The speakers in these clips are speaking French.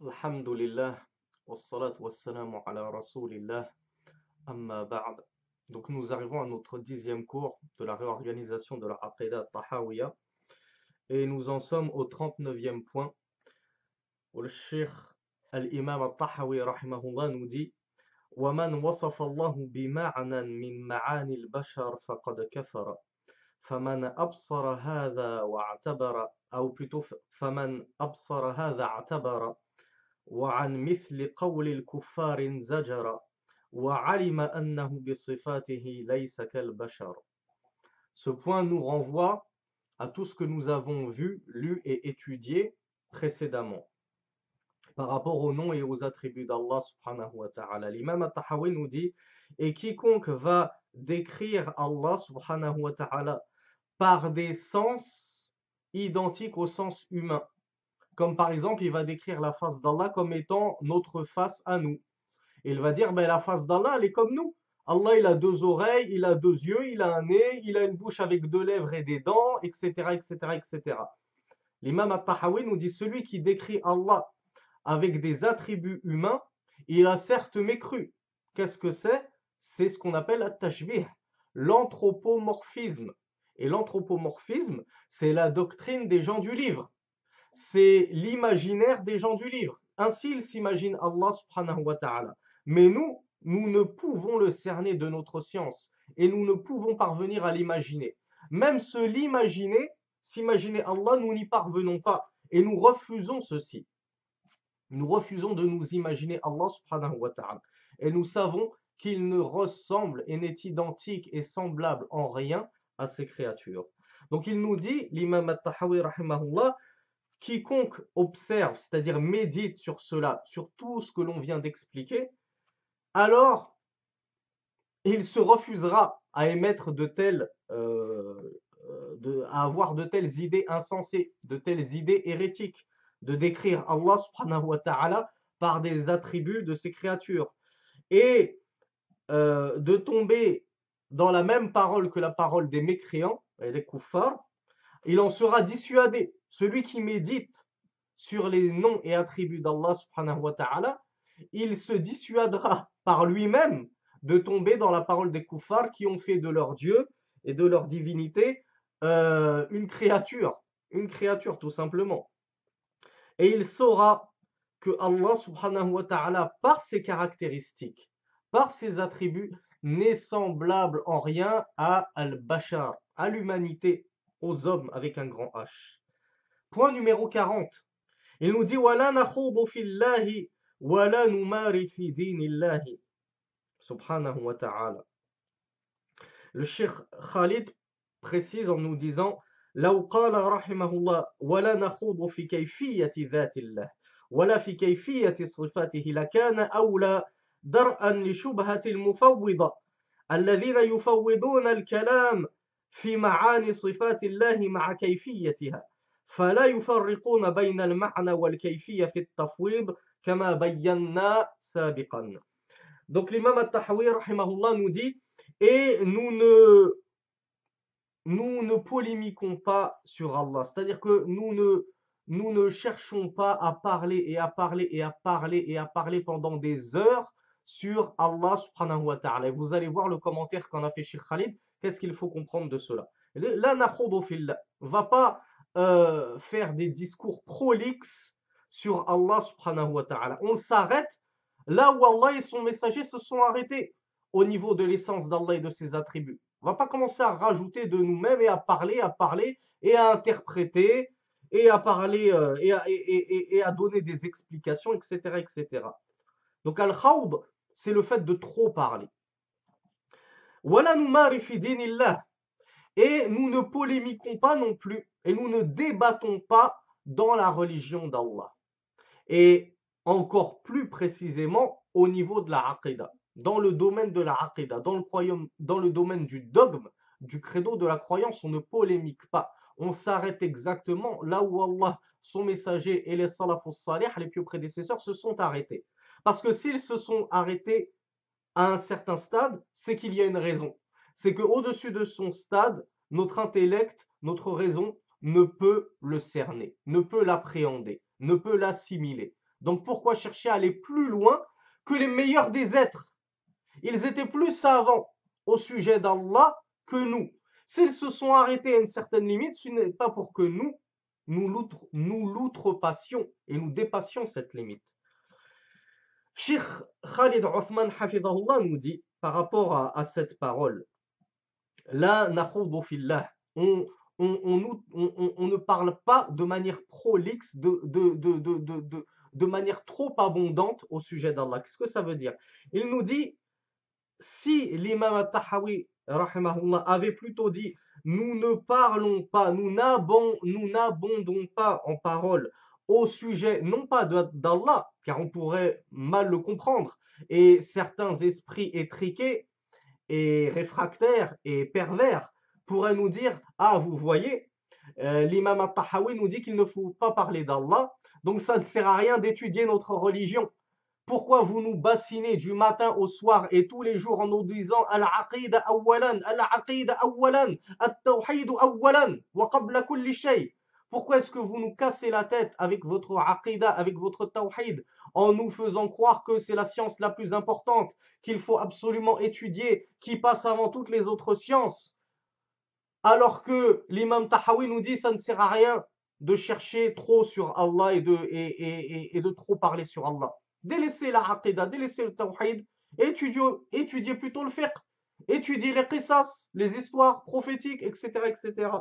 Alhamdulillah, wassalatu wassalamu ala rasulillah, amma ba'd. Donc nous arrivons à notre 10e cours de la réorganisation de la Aqidah Tahawiyya et nous en sommes au 39e point où le Cheikh al-Imam al-Tahawi rahimahullah nous dit وَمَنْ وَصَفَ اللَّهُ بِمَعْنًى مِنْ مَعَانِي الْبَشَرِ فَقَدْ كَفَرَ فَمَنْ أَبْصَرَ هَذَا واعتبر أو plutôt فَمَنْ أَبْصَرَ هَذَا اعتبر وعن مثل قول الكفار زجر وعلم أنه بصفاته ليس كالبشر. Ce point nous renvoie à tout ce que nous avons vu, lu et étudié précédemment par rapport aux noms et aux attributs d'Allah subhanahu wa ta'ala. L'imam al-Tahawi nous dit, et quiconque va décrire Allah subhanahu wa ta'ala par des sens identiques au sens humain, comme par exemple, il va décrire la face d'Allah comme étant notre face à nous. Et il va dire, ben, la face d'Allah, elle est comme nous. Allah, il a deux oreilles, il a deux yeux, il a un nez, il a une bouche avec deux lèvres et des dents, etc., etc., etc. L'imam al-Tahawi nous dit, celui qui décrit Allah avec des attributs humains, il a certes mécru. Qu'est-ce que c'est? C'est ce qu'on appelle at-tashbih, l'anthropomorphisme. Et l'anthropomorphisme, c'est la doctrine des gens du livre. C'est l'imaginaire des gens du livre. Ainsi, ils s'imaginent Allah subhanahu wa ta'ala. Mais nous ne pouvons le cerner de notre science et nous ne pouvons parvenir à l'imaginer. Même s'imaginer Allah, nous n'y parvenons pas et nous refusons ceci. Nous refusons de nous imaginer Allah subhanahu wa ta'ala. Et nous savons qu'il ne ressemble et n'est identique et semblable en rien à ces créatures. Donc il nous dit, l'imam al-Tahawi rahimahullah, quiconque observe, c'est-à-dire médite sur cela, sur tout ce que l'on vient d'expliquer, alors il se refusera à émettre à avoir de telles idées insensées, de telles idées hérétiques, de décrire Allah subhanahu wa ta'ala par des attributs de ses créatures. Et de tomber dans la même parole que la parole des mécréants et des kuffars, il en sera dissuadé. Celui qui médite sur les noms et attributs d'Allah subhanahu wa ta'ala, il se dissuadera par lui-même de tomber dans la parole des kuffars qui ont fait de leur Dieu et de leur divinité une créature tout simplement. Et il saura que Allah subhanahu wa ta'ala, par ses caractéristiques, par ses attributs, n'est semblable en rien à al-bashar, à l'humanité, aux hommes avec un grand H. Point numéro 40. Il nous dit وَلَا نَخُوضُ فِي اللَّهِ وَلَا نُمَارِ فِي دِينِ اللَّهِ subhanahu wa ta'ala. Le Cheikh Khalid précise en nous disant لو قال رحمه الله ولا نخوض في كيفية ذات الله ولا في كيفية صفاته لكان أولى درءا لشبهة المفوضة الذين يفوضون الكلام في معاني صفات الله مع كيفيتها فلا يفرقون بين المعنى والكيفية في التفويض كما بينا سابقا. Donc l'imam al-Tahawi rahimahullah nous dit, et nous ne polémiquons pas sur Allah, c'est-à-dire que nous ne cherchons pas à parler et à parler et à parler et à parler pendant des heures sur Allah subhanahu wa ta'ala. Et vous allez voir le commentaire qu'en a fait Cheikh Khalid, qu'est-ce qu'il faut comprendre de cela. La nakhudu fillah, va pas faire des discours prolixes sur Allah subhanahu wa ta'ala. On s'arrête là où Allah et son messager se sont arrêtés au niveau de l'essence d'Allah et de ses attributs. On ne va pas commencer à rajouter de nous-mêmes et à parler et à interpréter et à parler et à donner des explications, etc., etc. Donc al-khawd, c'est le fait de trop parler. Wala numari fi dinillah. Et nous ne polémiquons pas non plus et nous ne débattons pas dans la religion d'Allah. Et encore plus précisément au niveau de la aqidah, dans le domaine de la aqidah, dans le domaine du dogme, du credo de la croyance, on ne polémique pas. On s'arrête exactement là où Allah, son messager et les salafus salih, les pieux prédécesseurs, se sont arrêtés. Parce que s'ils se sont arrêtés à un certain stade, c'est qu'il y a une raison. C'est qu'au-dessus de son stade, notre intellect, notre raison ne peut le cerner, ne peut l'appréhender, ne peut l'assimiler. Donc pourquoi chercher à aller plus loin que les meilleurs des êtres? Ils étaient plus savants au sujet d'Allah que nous. S'ils se sont arrêtés à une certaine limite, ce n'est pas pour que nous l'outrepassions et nous dépassions cette limite. Cheikh Khalid Othman Hafidahullah nous dit par rapport à cette parole, la nakhoudu fillah, on ne parle pas de manière prolixe, de manière trop abondante au sujet d'Allah. Qu'est-ce que ça veut dire? Il nous dit, si l'imam al-Tahawi rahimahullah, avait plutôt dit nous ne parlons pas, nous n'abondons pas en parole au sujet non pas d'Allah, car on pourrait mal le comprendre, et certains esprits étriqués et réfractaires et pervers pourraient nous dire ah vous voyez, l'imam al-Tahawi nous dit qu'il ne faut pas parler d'Allah, donc ça ne sert à rien d'étudier notre religion. Pourquoi vous nous bassinez du matin au soir et tous les jours en nous disant Al-Aqida awwalan, Al-Aqida awwalan, At-Tawhid awwalan, wa qabla kulli shay. Pourquoi est-ce que vous nous cassez la tête avec votre Aqida, avec votre Tawhid, en nous faisant croire que c'est la science la plus importante, qu'il faut absolument étudier, qui passe avant toutes les autres sciences, alors que l'imam Tahawi nous dit ça ne sert à rien de chercher trop sur Allah et de trop parler sur Allah. Délaissez la aqidah, délaissez le tawhid, étudiez plutôt le fiqh, étudiez les qisas, les histoires prophétiques, etc., etc.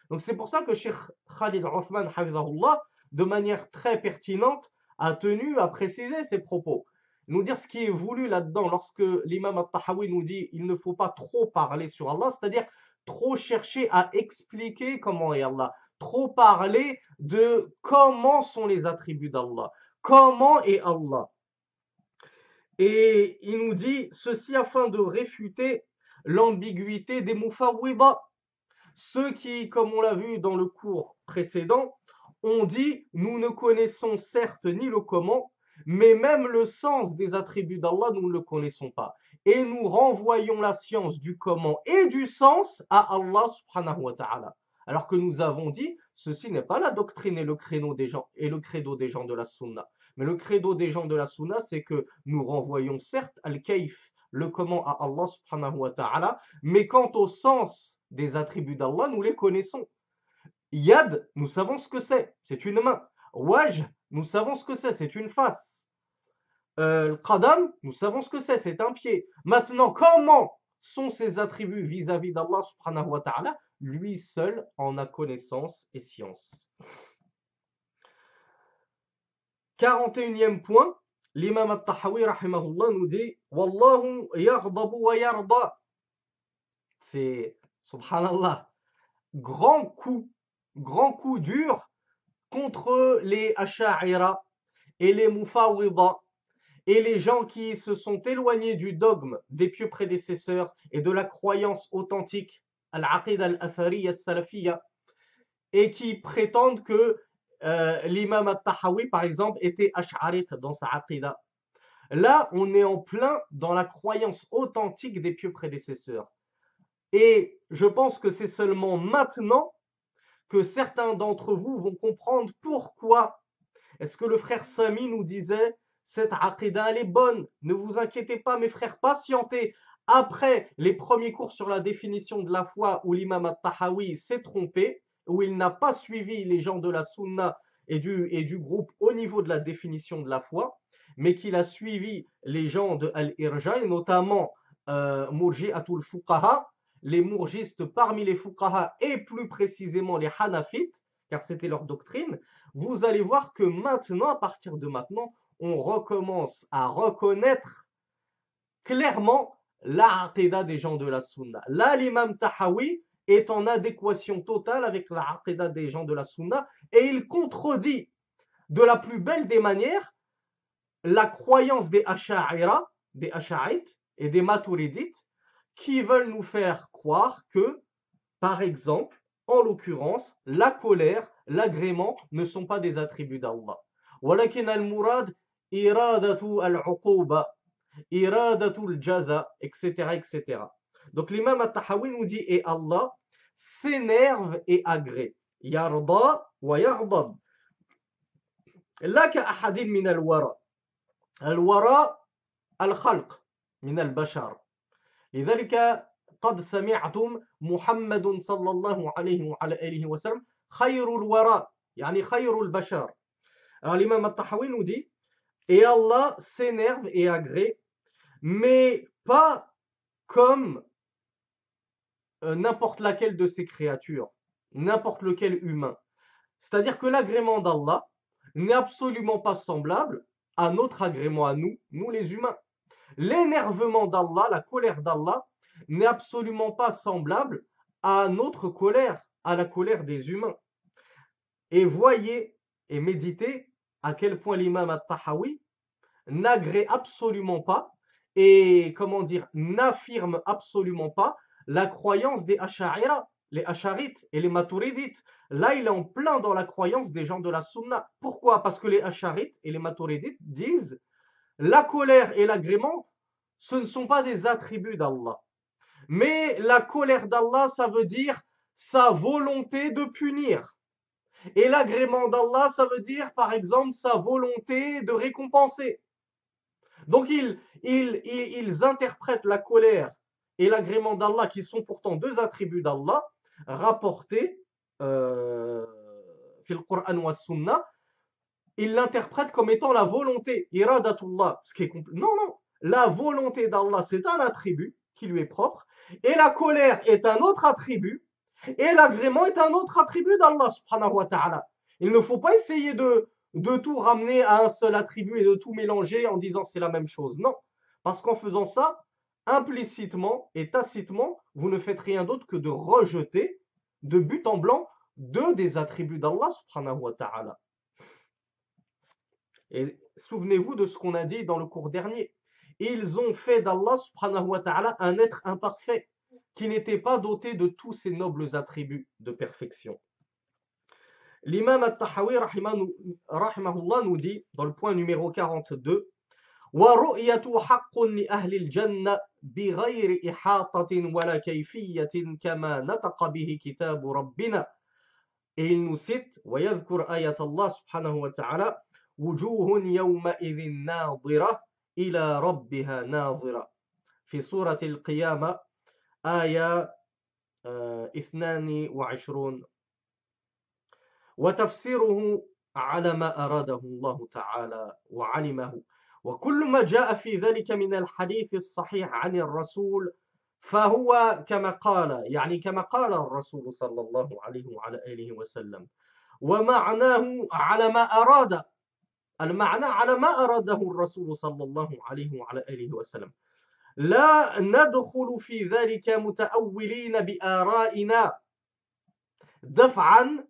Donc c'est pour ça que Cheikh Khalid Othman, hafidahullah, de manière très pertinente, a tenu à préciser ses propos. Nous dire ce qui est voulu là-dedans, lorsque l'imam al-Tahawi nous dit il ne faut pas trop parler sur Allah, c'est-à-dire trop chercher à expliquer comment est Allah, trop parler de comment sont les attributs d'Allah, comment est Allah. Et il nous dit ceci afin de réfuter l'ambiguïté des mufawwida, ceux qui, comme on l'a vu dans le cours précédent, ont dit nous ne connaissons certes ni le comment, mais même le sens des attributs d'Allah, nous ne le connaissons pas. Et nous renvoyons la science du comment et du sens à Allah subhanahu wa ta'ala. Alors que nous avons dit, ceci n'est pas la doctrine et le credo des gens de la sunna. Mais le credo des gens de la sunna, c'est que nous renvoyons certes al-kayf, le comment à Allah subhanahu wa ta'ala, mais quant au sens des attributs d'Allah, nous les connaissons. Yad, nous savons ce que c'est une main. Wajh, nous savons ce que c'est une face. Qadam, nous savons ce que c'est un pied. Maintenant, comment sont ces attributs vis-à-vis d'Allah subhanahu wa ta'ala? Lui seul en a connaissance et science. 41e point, l'imam al-Tahawi rahimahullah nous dit Wallahu yaghdabu wa yarda. C'est, subhanallah, grand coup dur contre les Asha'ira et les Mufawwida et les gens qui se sont éloignés du dogme des pieux prédécesseurs et de la croyance authentique, al-Aqida al-Athariya al-Salafiyya, et qui prétendent que l'imam al-Tahawi, par exemple, était ash'arite dans sa Aqida. Là, on est en plein dans la croyance authentique des pieux prédécesseurs. Et je pense que c'est seulement maintenant que certains d'entre vous vont comprendre pourquoi est-ce que le frère Sami nous disait cette aqida elle est bonne, ne vous inquiétez pas mes frères, patientez. Après les premiers cours sur la définition de la foi où l'imam al-Tahawi s'est trompé, où il n'a pas suivi les gens de la sunna et du groupe au niveau de la définition de la foi, mais qu'il a suivi les gens de Al-Irja et notamment Murji'atul Fuqaha, les mourgistes parmi les fuqaha et plus précisément les hanafites, car c'était leur doctrine, vous allez voir que maintenant, à partir de maintenant, on recommence à reconnaître clairement la aqida des gens de la sunna. Là, l'imam Tahawi est en adéquation totale avec la aqida des gens de la sunna et il contredit de la plus belle des manières la croyance des asha'ira, des asha'ite et des maturidites qui veulent nous faire croire que, par exemple, en l'occurrence, la colère, l'agrément ne sont pas des attributs d'Allah. Walakin al-murad iradatu al-uquba, iradatu al-jaza, etc., etc. Donc l'imam al-Tahawi nous dit et Allah s'énerve et agrée. Yarda wa yaghdab. لا كأحد من الوراء. الوراء الخلق من البشر. لذلك قد سمعتم محمد صلى الله عليه وعلى آله وسلم خير الوراء، يعني خير البشر. Alors l'imam al-Tahawi nous dit, et Allah s'énerve et agrée, mais pas comme n'importe laquelle de ses créatures, n'importe lequel humain. C'est-à-dire que l'agrément d'Allah n'est absolument pas semblable à notre agrément à nous, nous les humains. L'énervement d'Allah, la colère d'Allah, n'est absolument pas semblable à notre colère, à la colère des humains. Et voyez et méditez à quel point l'imam al-Tahawi n'agrée absolument pas et, comment dire, n'affirme absolument pas la croyance des Asha'ira, les Asharites et les Maturidites. Là, il est en plein dans la croyance des gens de la Sunna. Pourquoi? Parce que les Asharites et les Maturidites disent la colère et l'agrément, ce ne sont pas des attributs d'Allah. Mais la colère d'Allah, ça veut dire sa volonté de punir. Et l'agrément d'Allah, ça veut dire, par exemple, sa volonté de récompenser. Donc, ils interprètent la colère et l'agrément d'Allah, qui sont pourtant deux attributs d'Allah, rapportés fil Qur'an wa Sunnah, ils l'interprètent comme étant la volonté, iradatullah, ce qui est non, non, la volonté d'Allah, c'est un attribut qui lui est propre, et la colère est un autre attribut, et l'agrément est un autre attribut d'Allah subhanahu wa ta'ala. Il ne faut pas essayer de tout ramener à un seul attribut et de tout mélanger en disant c'est la même chose. Non, parce qu'en faisant ça, implicitement et tacitement, vous ne faites rien d'autre que de rejeter de but en blanc deux des attributs d'Allah subhanahu wa ta'ala. Et souvenez-vous de ce qu'on a dit dans le cours dernier. Ils ont fait d'Allah subhanahu wa ta'ala un être imparfait qui n'était pas doté de tous ces nobles attributs de perfection. L'imam al-Tahawi rahimahullah nous dit dans le point numéro 42, وَرُؤْيَةُ حَقٌّ لِأَهْلِ الْجَنَّةِ بِغَيْرِ إِحَاطَةٍ وَلَا كَيْفِيَّةٍ كَمَا نَطَقَ بِهِ كِتَابُ رَبِّنَا. Et il nous cite وَيَذْكُرْ آيَةَ اللَّهِ سبحانه وتعالى وُجُوهٌ يَوْمَئِذٍ نَاظِرَةٌ إِلَى رَبِّهَا نَاظِرَةٌ في سورة القيامة آية 22. وتفسيره على ما أراده الله تعالى وعلمه وكل ما جاء في ذلك من الحديث الصحيح عن الرسول فهو كما قال، يعني كما قال الرسول صلى الله عليه وعلى آله وسلم، ومعناه على ما أراد، المعنى على ما أراده الرسول صلى الله عليه وعلى آله وسلم. لا ندخل في ذلك متأولين بآرائنا دفعا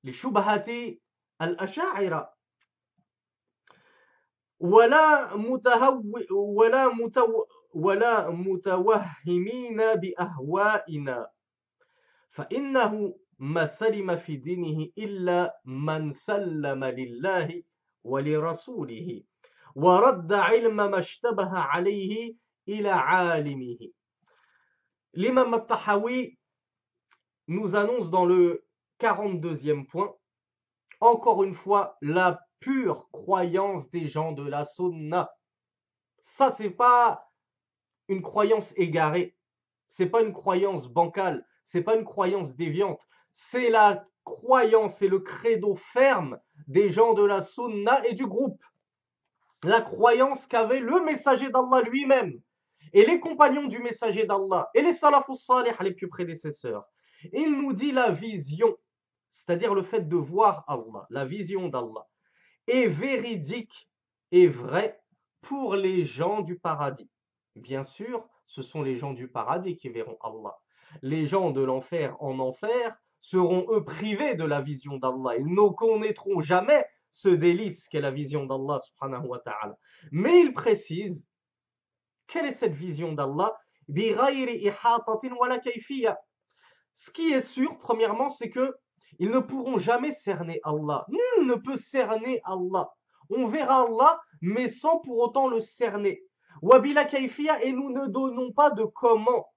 لشبهة الأشاعرة ولا متوهمين بأهوائنا، فإنه ما سلم في دينه إلا من سلم لله ولرسوله ورد علم ما اشتبه عليه إلى عالمه. L'imam al-Tahawi nous annonce dans le 42e point, encore une fois, la pure croyance des gens de la Sunna. Ça, c'est pas une croyance égarée, c'est pas une croyance bancale, c'est pas une croyance déviante, c'est la croyance et le credo ferme des gens de la Sunna et du groupe. La croyance qu'avait le messager d'Allah lui-même et les compagnons du messager d'Allah et les salafus salih, les plus prédécesseurs. Il nous dit la vision, c'est-à-dire le fait de voir Allah, la vision d'Allah, est véridique et vraie pour les gens du paradis. Bien sûr, ce sont les gens du paradis qui verront Allah. Les gens de l'enfer en enfer seront eux privés de la vision d'Allah. Ils ne connaîtront jamais ce délice qu'est la vision d'Allah subhanahu wa ta'ala. Mais il précise, quelle est cette vision d'Allah? Ce qui est sûr, premièrement, c'est que ils ne pourront jamais cerner Allah. Nul ne peut cerner Allah. On verra Allah, mais sans pour autant le cerner. Wabila kayfiya, et nous ne donnons pas de comment.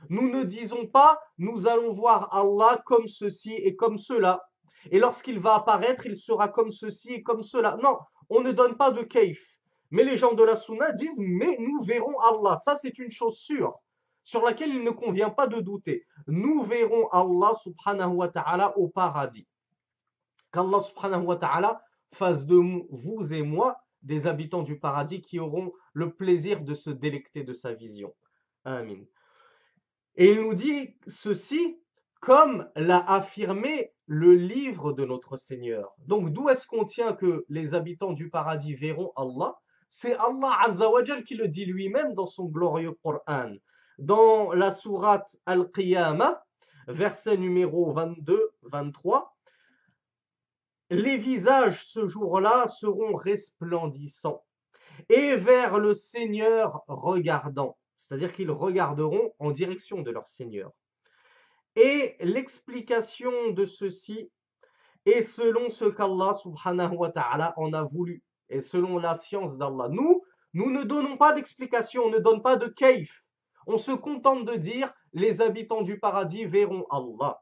Nous ne disons pas, nous allons voir Allah comme ceci et comme cela. Et lorsqu'il va apparaître, il sera comme ceci et comme cela. Non, on ne donne pas de kayf. Mais les gens de la Sunna disent, mais nous verrons Allah. Ça, c'est une chose sûre, sur laquelle il ne convient pas de douter. Nous verrons Allah subhanahu wa ta'ala au paradis. Qu'Allah subhanahu wa ta'ala fasse de vous et moi des habitants du paradis qui auront le plaisir de se délecter de sa vision. Amin. Et il nous dit ceci comme l'a affirmé le livre de notre Seigneur. Donc d'où est-ce qu'on tient que les habitants du paradis verront Allah? C'est Allah Azza wa Jal qui le dit lui-même dans son glorieux Coran. Dans la sourate Al-Qiyamah, verset numéro 22-23, les visages ce jour-là seront resplendissants et vers le Seigneur regardant. C'est-à-dire qu'ils regarderont en direction de leur Seigneur. Et l'explication de ceci est selon ce qu'Allah subhanahu wa ta'ala en a voulu et selon la science d'Allah. Nous ne donnons pas d'explication, on ne donne pas de kayf. On se contente de dire les habitants du paradis verront Allah.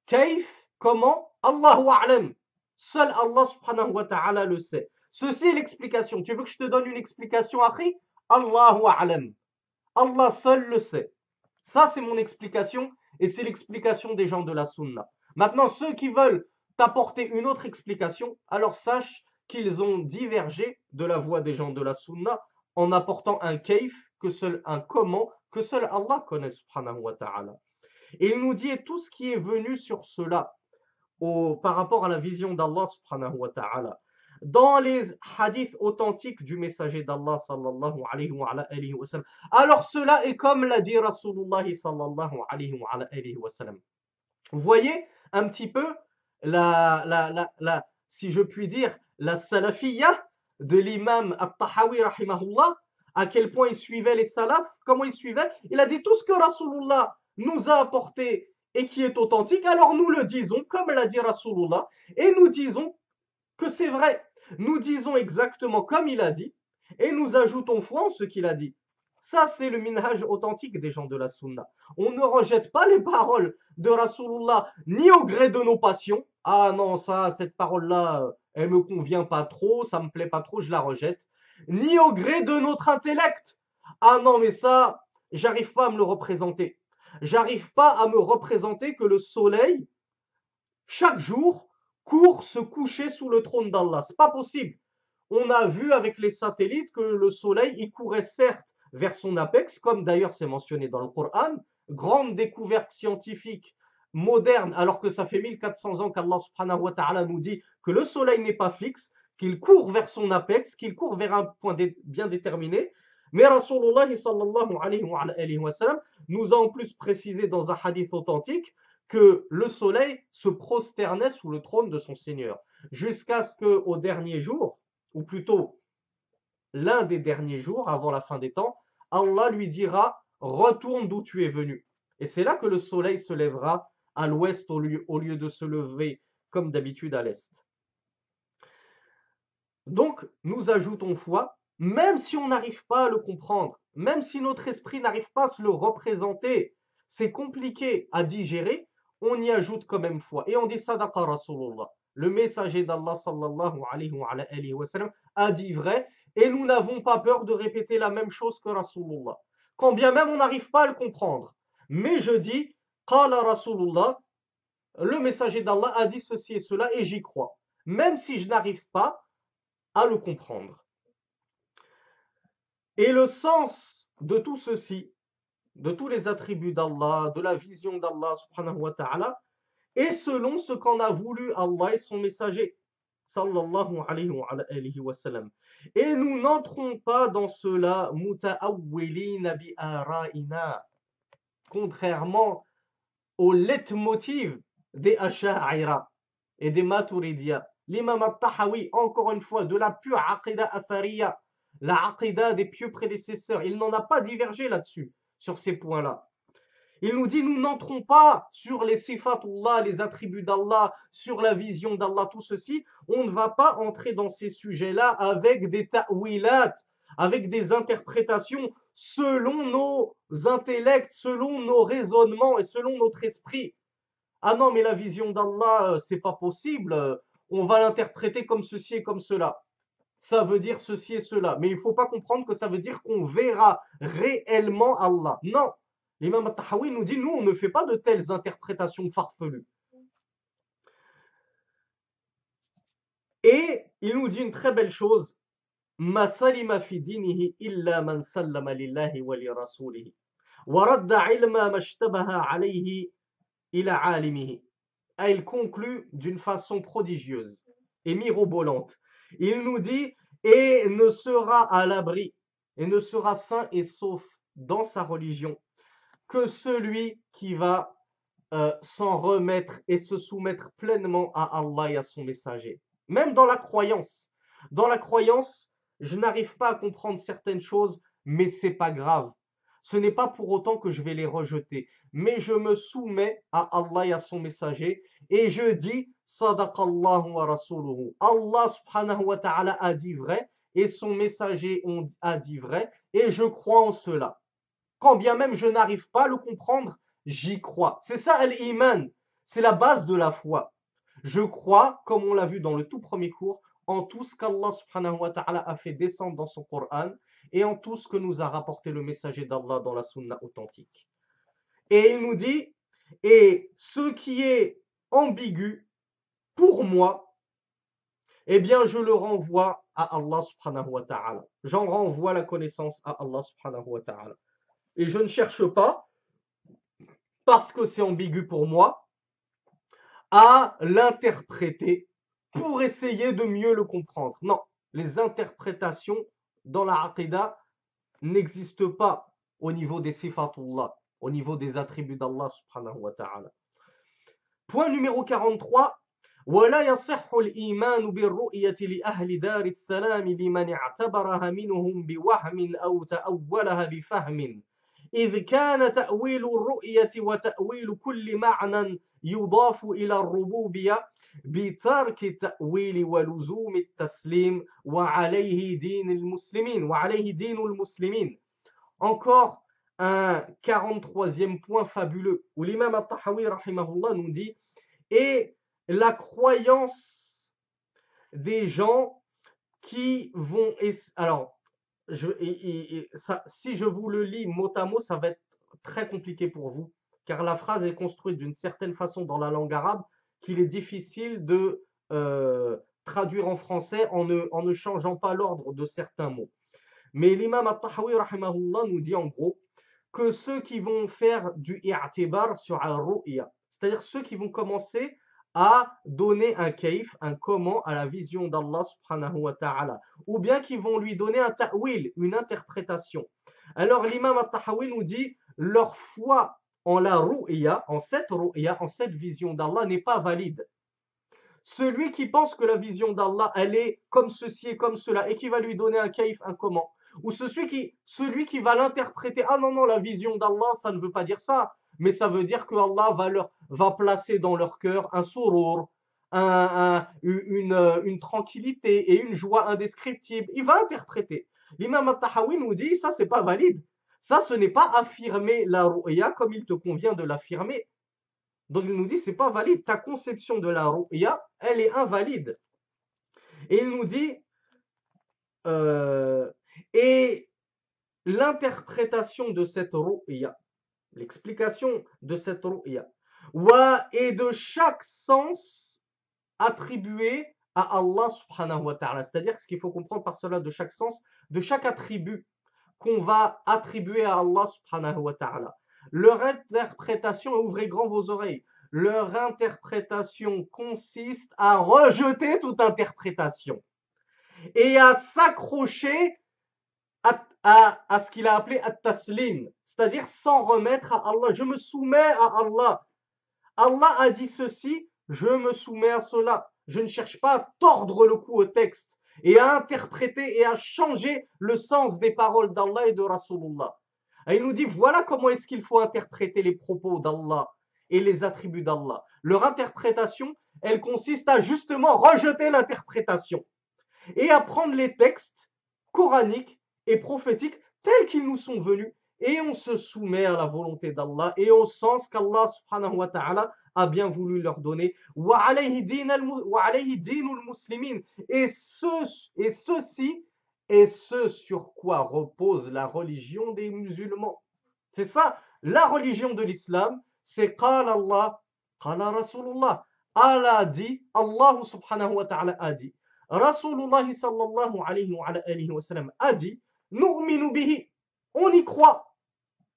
Kayf, comment? Allahu a'lam. Seul Allah subhanahu wa ta'ala le sait. Ceci est l'explication. Tu veux que je te donne une explication, Akhi? Allahu a'lam. Allah seul le sait. Ça, c'est mon explication et c'est l'explication des gens de la Sunna. Maintenant, ceux qui veulent t'apporter une autre explication, alors sache qu'ils ont divergé de la voie des gens de la Sunna en apportant un kayf, un comment, que seul Allah connaît, subhanahu wa ta'ala. Et il nous dit tout ce qui est venu sur cela par rapport à la vision d'Allah, subhanahu wa ta'ala. Dans les hadiths authentiques du messager d'Allah sallallahu alayhi wa sallam. Alors cela est comme l'a dit Rasulullah sallallahu alayhi wa sallam. Vous voyez un petit peu si je puis dire, la salafiyya de l'imam At-Tahawi rahimahullah, à quel point il suivait les salafs, comment il suivait. Il a dit tout ce que Rasulullah nous a apporté et qui est authentique, alors nous le disons comme l'a dit Rasulullah et nous disons que c'est vrai. Nous disons exactement comme il a dit et nous ajoutons foi en ce qu'il a dit. Ça, c'est le minhaj authentique des gens de la Sunna. On ne rejette pas les paroles de Rasulullah ni au gré de nos passions. Ah non, ça, cette parole-là, elle me convient pas trop, ça me plaît pas trop, je la rejette. Ni au gré de notre intellect. Ah non, mais ça, j'arrive pas à me le représenter. J'arrive pas à me représenter que le soleil, chaque jour, court se coucher sous le trône d'Allah. C'est pas possible. On a vu avec les satellites que le soleil, il courait certes vers son apex, comme d'ailleurs c'est mentionné dans le Coran, grande découverte scientifique moderne, alors que ça fait 1400 ans qu'Allah subhanahu wa ta'ala nous dit que le soleil n'est pas fixe, qu'il court vers son apex, qu'il court vers un point bien déterminé. Mais Rasulullah sallallahu alayhi wa sallam nous a en plus précisé dans un hadith authentique que le soleil se prosternait sous le trône de son Seigneur, jusqu'à ce qu'au dernier jour, ou plutôt l'un des derniers jours avant la fin des temps, Allah lui dira « Retourne d'où tu es venu ». Et c'est là que le soleil se lèvera à l'ouest au lieu de se lever comme d'habitude à l'est. Donc, nous ajoutons foi, même si on n'arrive pas à le comprendre, même si notre esprit n'arrive pas à se le représenter, c'est compliqué à digérer, on y ajoute quand même foi. Et on dit Sadaqa Rasulullah. Le messager d'Allah sallallahu alayhi wa sallam a dit vrai et nous n'avons pas peur de répéter la même chose que Rasulullah. Quand bien même on n'arrive pas à le comprendre. Mais je dis, Qala Rasulullah, le messager d'Allah a dit ceci et cela et j'y crois. Même si je n'arrive pas à le comprendre. Et le sens de tout ceci, de tous les attributs d'Allah, de la vision d'Allah subhanahu wa ta'ala, est selon ce qu'en a voulu Allah et son messager sallallahu alayhi wa sallam. Et nous n'entrons pas dans cela muta'awwilina bi ara'ina, contrairement au leitmotiv des Asha'ira et des Maturidiya. L'imam al-Tahawi, encore une fois, de la pure aqidah athariya, la aqidah des pieux prédécesseurs, il n'en a pas divergé là-dessus, sur ces points-là. Il nous dit, nous n'entrons pas sur les sifatullah, les attributs d'Allah, sur la vision d'Allah, tout ceci. On ne va pas entrer dans ces sujets-là avec des ta'wilat, avec des interprétations selon nos intellects, selon nos raisonnements et selon notre esprit. Ah non, mais la vision d'Allah, c'est pas possible. On va l'interpréter comme ceci et comme cela. Ça veut dire ceci et cela. Mais il ne faut pas comprendre que ça veut dire qu'on verra réellement Allah. Non. L'imam al-Tahawi nous dit, nous, on ne fait pas de telles interprétations farfelues. Et il nous dit une très belle chose. Ma salima fi dinihi illa man sallama lillahi wa li rasulihi. Wa radda ilma mashtabaha alayhi ila alimihi. Et il conclut d'une façon prodigieuse et mirobolante. Il nous dit, et ne sera à l'abri, et ne sera sain et sauf dans sa religion que celui qui va s'en remettre et se soumettre pleinement à Allah et à son messager. Même dans la croyance. Dans la croyance, je n'arrive pas à comprendre certaines choses, mais c'est pas grave. Ce n'est pas pour autant que je vais les rejeter, mais je me soumets à Allah et à son messager et je dis Sadaqallahu wa rasuluhu. Allah subhanahu wa ta'ala a dit vrai et son messager a dit vrai et je crois en cela. Quand bien même je n'arrive pas à le comprendre, j'y crois. C'est ça l'iman, c'est la base de la foi. Je crois, comme on l'a vu dans le tout premier cours, en tout ce qu'Allah subhanahu wa ta'ala a fait descendre dans son Coran et en tout ce que nous a rapporté le messager d'Allah dans la sunna authentique. Et il nous dit, et ce qui est ambigu, pour moi, eh bien je le renvoie à Allah subhanahu wa ta'ala. J'en renvoie la connaissance à Allah subhanahu wa ta'ala. Et je ne cherche pas, parce que c'est ambigu pour moi, à l'interpréter pour essayer de mieux le comprendre. Non, les interprétations dans la aqidah n'existent pas au niveau des sifatullah, au niveau des attributs d'Allah subhanahu wa ta'ala. Point numéro 43. ولا يصح الإيمان بالرؤية لأهل دار السلام لمن اعتبرها منهم بوهم أو تأولها بفهم إذ كان تأويل الرؤية وتأويل كل معنى يضاف إلى الربوبية بترك التأويل ولزوم التسليم وعليه دين المسلمين. Encore un 43e point fabuleux où l'imam al-Tahawi rahimahullah nous dit et la croyance des gens qui vont... Alors, si je vous le lis mot à mot, ça va être très compliqué pour vous, car la phrase est construite d'une certaine façon dans la langue arabe qu'il est difficile de traduire en français en ne changeant pas l'ordre de certains mots. Mais l'imam al-Tahawi rahimahullah nous dit en gros que ceux qui vont faire du i'tibar sur al-ru'ya, c'est-à-dire ceux qui vont commencer à donner un kaif, un comment à la vision d'Allah subhanahu wa ta'ala, ou bien qui vont lui donner un ta'wil, une interprétation. Alors l'imam al-Tahawi nous dit, leur foi en la ru'ya, en cette vision d'Allah n'est pas valide. Celui qui pense que la vision d'Allah, elle est comme ceci et comme cela, et qui va lui donner un kaif, un comment, ou celui qui va l'interpréter, ah non, la vision d'Allah, ça ne veut pas dire ça, mais ça veut dire que Allah va placer dans leur cœur un surur, une tranquillité et une joie indescriptible. Il va interpréter. L'imam al-Tahawi nous dit, ça c'est pas valide. Ça, ce n'est pas affirmer la ru'ya comme il te convient de l'affirmer. Donc il nous dit, c'est pas valide. Ta conception de la ru'ya, elle est invalide. Et il nous dit, et l'interprétation de cette ru'ya, l'explication de cette ru'ya, et de chaque sens attribué à Allah subhanahu wa ta'ala. C'est-à-dire, ce qu'il faut comprendre par cela, de chaque sens, de chaque attribut qu'on va attribuer à Allah subhanahu wa ta'ala. Leur interprétation, ouvrez grand vos oreilles, leur interprétation consiste à rejeter toute interprétation et à s'accrocher à ce qu'il a appelé at-taslim, c'est-à-dire s'en remettre à Allah. Je me soumets à Allah. Allah a dit ceci, je me soumets à cela. Je ne cherche pas à tordre le cou au texte et à interpréter et à changer le sens des paroles d'Allah et de Rasulullah. Et il nous dit, voilà comment est-ce qu'il faut interpréter les propos d'Allah et les attributs d'Allah. Leur interprétation, elle consiste à justement rejeter l'interprétation et à prendre les textes coraniques et prophétiques tels qu'ils nous sont venus et on se soumet à la volonté d'Allah et au sens qu'Allah subhanahu wa ta'ala a bien voulu leur donner. Wa alayhi dinul muslimin. Et ceci est ce sur quoi repose la religion des musulmans. C'est ça, la religion de l'islam, c'est qala Allah, qala Rasulullah. Allah dit, Allah subhanahu wa ta'ala a dit, Rasulullah sallallahu alayhi wa sallam a dit, nu'minu bihi, on y croit,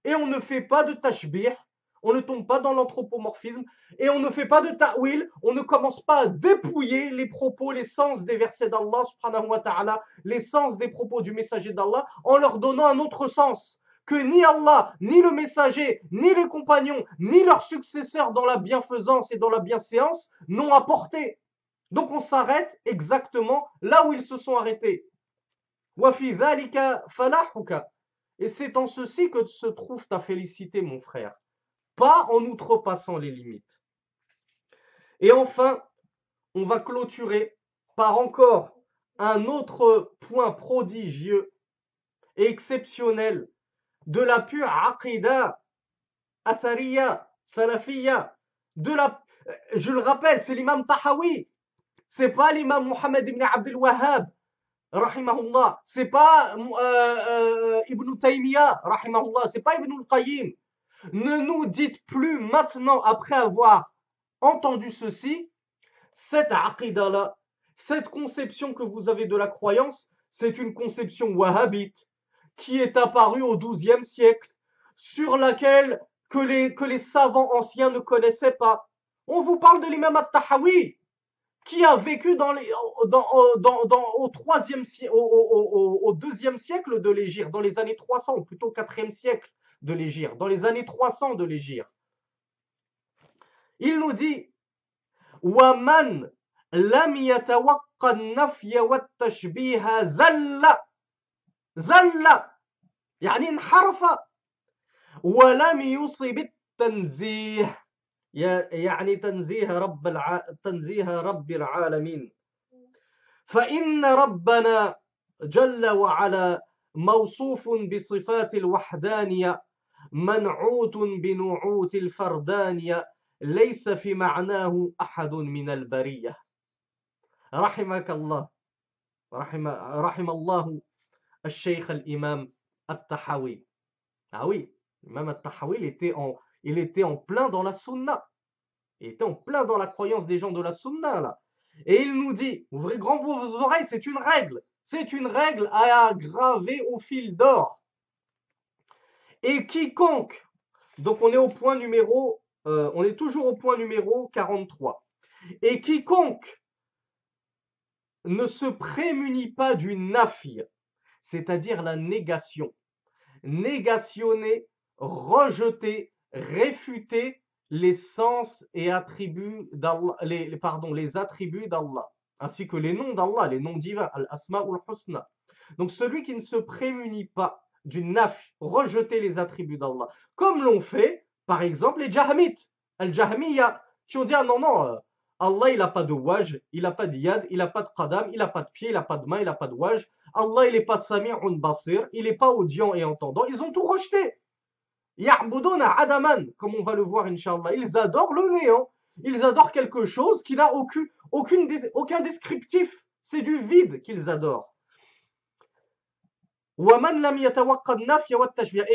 et on ne fait pas de tashbih, on ne tombe pas dans l'anthropomorphisme, et on ne fait pas de ta'wil, on ne commence pas à dépouiller les propos, les sens des versets d'Allah subhanahu wa ta'ala, les sens des propos du messager d'Allah, en leur donnant un autre sens que ni Allah, ni le messager, ni les compagnons, ni leurs successeurs dans la bienfaisance et dans la bienséance n'ont apporté. Donc on s'arrête exactement là où ils se sont arrêtés. Wa fi dhalika falahuka. Et c'est en ceci que se trouve ta félicité, mon frère, pas en outrepassant les limites. Et enfin, on va clôturer par encore un autre point prodigieux et exceptionnel de la pure aqidah athariya, salafiyya, je le rappelle, c'est l'imam Tahawi, c'est pas l'imam Mohammed ibn Abdel Wahhab, rahimahullah, c'est pas Ibn Taymiyyah, rahimahullah, c'est pas Ibn al-Qayyim. Ne nous dites plus maintenant, après avoir entendu ceci, cette aqidah-là, cette conception que vous avez de la croyance, c'est une conception wahhabite qui est apparue au XIIe siècle, sur laquelle que les savants anciens ne connaissaient pas. On vous parle de l'imam al-Tahawi, qui a vécu au deuxième siècle de l'Hégire, dans les années 300, ou plutôt au quatrième siècle de l'Hégire, dans les années 300 de l'Hégire. Il nous dit وَمَنْ لَمْ يَتَوَقَّ النَّفْيَ وَالتَّشْبِيهَ زَلَّ يعني انحرف ولم يصب التنزيه يعني تنزيه رب العالمين فإن ربنا جل وعلا موصوف بصفات الوحدانية منعوت بنعوت الفردانية ليس في معناه أحد من البرية رحمك الله رحم الله الشيخ الإمام التحاوي. Ah oui, l'imam al-Tahawi, il était en plein dans la sunna. Il était en plein dans la croyance des gens de la sunna, là. Et il nous dit, ouvrez grand vos oreilles, c'est une règle. C'est une règle à graver au fil d'or. Et quiconque, donc on est toujours au point numéro 43. Et quiconque ne se prémunit pas du nafi, c'est-à-dire la négation, négationner, rejeter, réfuter les sens et attributs d'Allah, les attributs d'Allah, ainsi que les noms d'Allah, les noms divins, al-asma'ul husna. Donc celui qui ne se prémunit pas du naf, rejeter les attributs d'Allah, comme l'ont fait, par exemple, les Jahmites, al-Jahmiya, qui ont dit, ah non, non, Allah, il n'a pas de waj, il n'a pas de yad, il n'a pas de qadam, il n'a pas de pied, il n'a pas de main, il n'a pas de waj. Allah, il n'est pas sami'un basir, il n'est pas audient et entendant. Ils ont tout rejeté. Ya'buduna adaman, comme on va le voir, Inch'Allah. Ils adorent le néant. Ils adorent quelque chose qui n'a aucun descriptif. C'est du vide qu'ils adorent. Et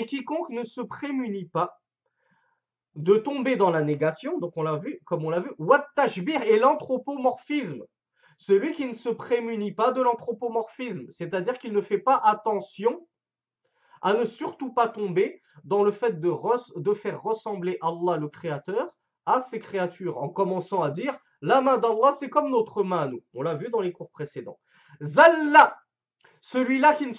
quiconque ne se prémunit pas de tomber dans la négation, donc on l'a vu, comme on l'a vu, wat-tashbih et l'anthropomorphisme. Celui qui ne se prémunit pas de l'anthropomorphisme, c'est-à-dire qu'il ne fait pas attention à ne surtout pas tomber dans le fait de faire ressembler Allah le Créateur à ses créatures, en commençant à dire la main d'Allah c'est comme notre main à nous. On l'a vu dans les cours précédents. Zalla, celui-là qui ne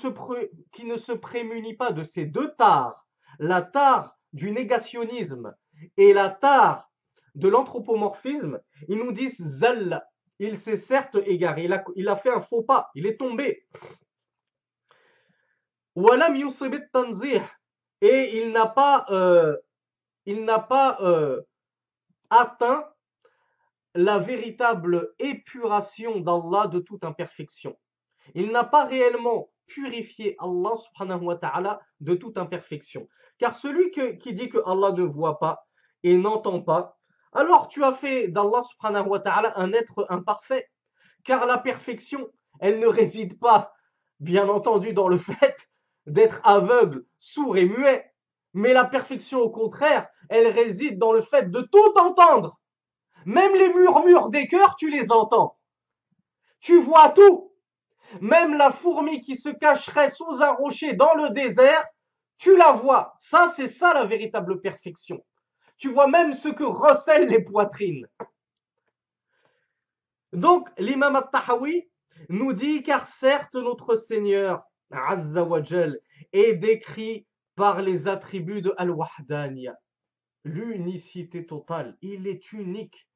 se prémunit pas de ces deux tares, la tare du négationnisme et la tare de l'anthropomorphisme, ils nous disent Zalla. Il s'est certes égaré, il a fait un faux pas, il est tombé. Et il n'a pas atteint la véritable épuration d'Allah de toute imperfection. Il n'a pas réellement purifier Allah subhanahu wa ta'ala de toute imperfection. Car celui qui dit que Allah ne voit pas et n'entend pas, alors tu as fait d'Allah subhanahu wa ta'ala un être imparfait. Car la perfection, elle ne réside pas, bien entendu, dans le fait d'être aveugle, sourd et muet. Mais la perfection, au contraire, elle réside dans le fait de tout entendre. Même les murmures des cœurs, tu les entends. Tu vois tout. Même la fourmi qui se cacherait sous un rocher dans le désert, tu la vois. Ça, c'est ça la véritable perfection. Tu vois même ce que recèlent les poitrines. Donc, l'imam al-Tahawi nous dit, car certes notre Seigneur, Azza wa Jal, est décrit par les attributs de Al-Wahdaniya, l'unicité totale. Il est unique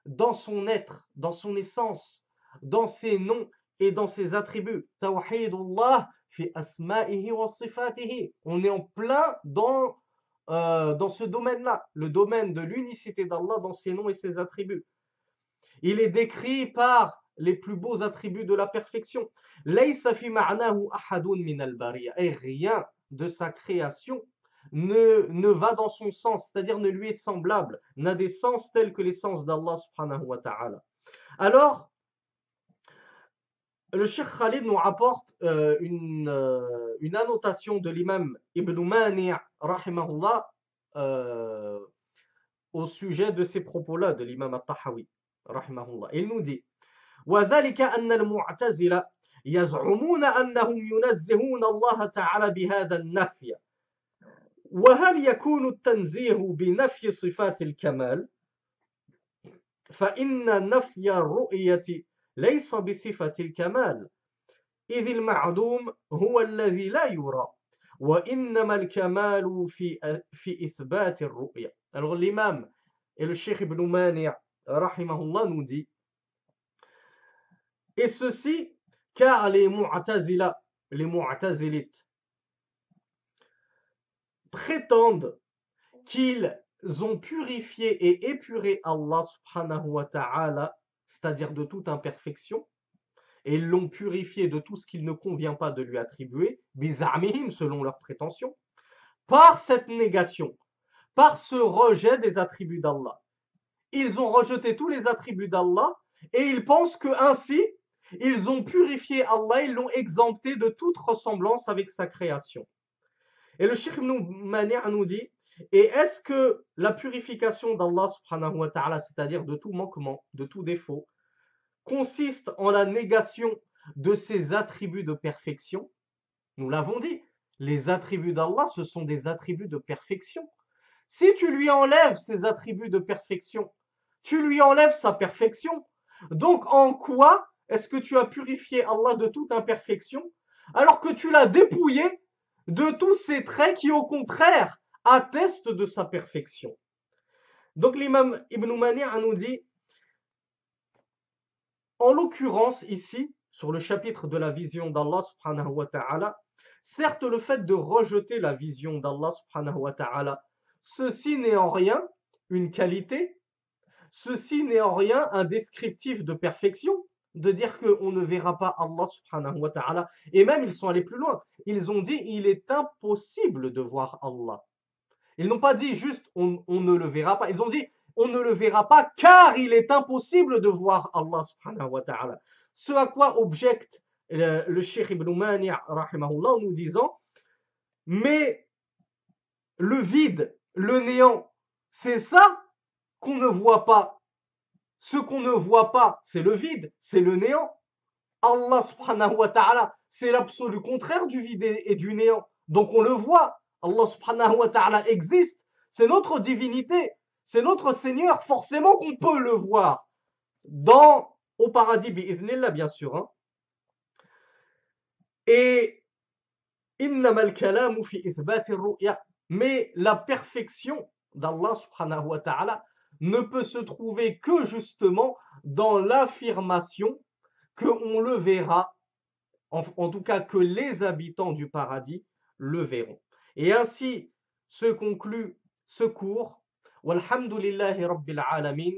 dans son être, dans son essence, dans ses noms et dans ses attributs. Tawhidullah fi asma'ihi wa sifatihi. On est en plein dans ce domaine-là, le domaine de l'unicité d'Allah dans ses noms et ses attributs. Il est décrit par les plus beaux attributs de la perfection. Laysa fi ma'nahu ahadun min al-bariya. Et rien de sa création ne va dans son sens, c'est-à-dire ne lui est semblable, n'a des sens tels que les sens d'Allah subhanahu wa ta'ala. Alors, le Cheikh Khalid nous rapporte une annotation de l'imam Ibn Mani' rahimahullah au sujet de ces propos-là de l'imam al-Tahawi rahimahullah. Il nous dit وذلك أن المعتزلة يزعمون أنهم ينزهون الله تعالى بهذا النفي وهل يكون التنزيه بنفي صفات الكمال فإن نفي الرؤية ليس بصفة الكمال إذ المعدوم هو الذي لا يرى وإنما الكمال في إثبات الرؤية. Alors l'imam et le cheikh Ibn Mani' rahimahullah nous dit, et ceci car les Mu'tazila, les Mu'tazilites prétendent qu'ils ont purifié et épuré Allah subhanahu wa ta'ala, c'est-à-dire de toute imperfection, et ils l'ont purifié de tout ce qu'il ne convient pas de lui attribuer, bizarmihim selon leurs prétentions, par cette négation, par ce rejet des attributs d'Allah. Ils ont rejeté tous les attributs d'Allah et ils pensent que ainsi ils ont purifié Allah, ils l'ont exempté de toute ressemblance avec sa création. Et le Cheikh Ibn Mani' nous dit, et est-ce que la purification d'Allah subhanahu wa ta'ala, c'est-à-dire de tout manquement, de tout défaut, consiste en la négation de ses attributs de perfection? Nous l'avons dit, les attributs d'Allah, ce sont des attributs de perfection. Si tu lui enlèves ses attributs de perfection, tu lui enlèves sa perfection. Donc en quoi est-ce que tu as purifié Allah de toute imperfection alors que tu l'as dépouillé de tous ces traits qui au contraire attestent de sa perfection? Donc l'imam Ibn Mani' nous dit, en l'occurrence ici, sur le chapitre de la vision d'Allah subhanahu wa ta'ala, certes le fait de rejeter la vision d'Allah subhanahu wa ta'ala, ceci n'est en rien une qualité, ceci n'est en rien un descriptif de perfection, de dire qu'on ne verra pas Allah subhanahu wa ta'ala. Et même ils sont allés plus loin. Ils ont dit il est impossible de voir Allah. Ils n'ont pas dit juste on ne le verra pas. Ils ont dit on ne le verra pas car il est impossible de voir Allah subhanahu wa ta'ala. Ce à quoi objecte le Cheikh Ibn Mani' rahimahullah en nous disant mais le vide, le néant, c'est ça qu'on ne voit pas. Ce qu'on ne voit pas, c'est le vide, c'est le néant. Allah subhanahu wa ta'ala, c'est l'absolu contraire du vide et du néant. Donc on le voit. Allah subhanahu wa ta'ala existe. C'est notre divinité. C'est notre Seigneur. Forcément qu'on peut le voir. Au paradis, bi'idhnillah, bien sûr. Hein. Et innamal kalamu fi ithbati ru'ya. Mais la perfection d'Allah subhanahu wa ta'ala ne peut se trouver que justement dans l'affirmation qu'on le verra, en tout cas que les habitants du paradis le verront. Et ainsi se conclut ce cours. Walhamdulillahi rabbil alamin.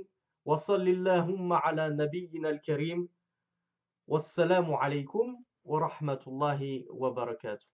Wa sallillahumma ala nabiyyina al-karim. Wassalamu alaykum wa rahmatullahi wa barakatuh.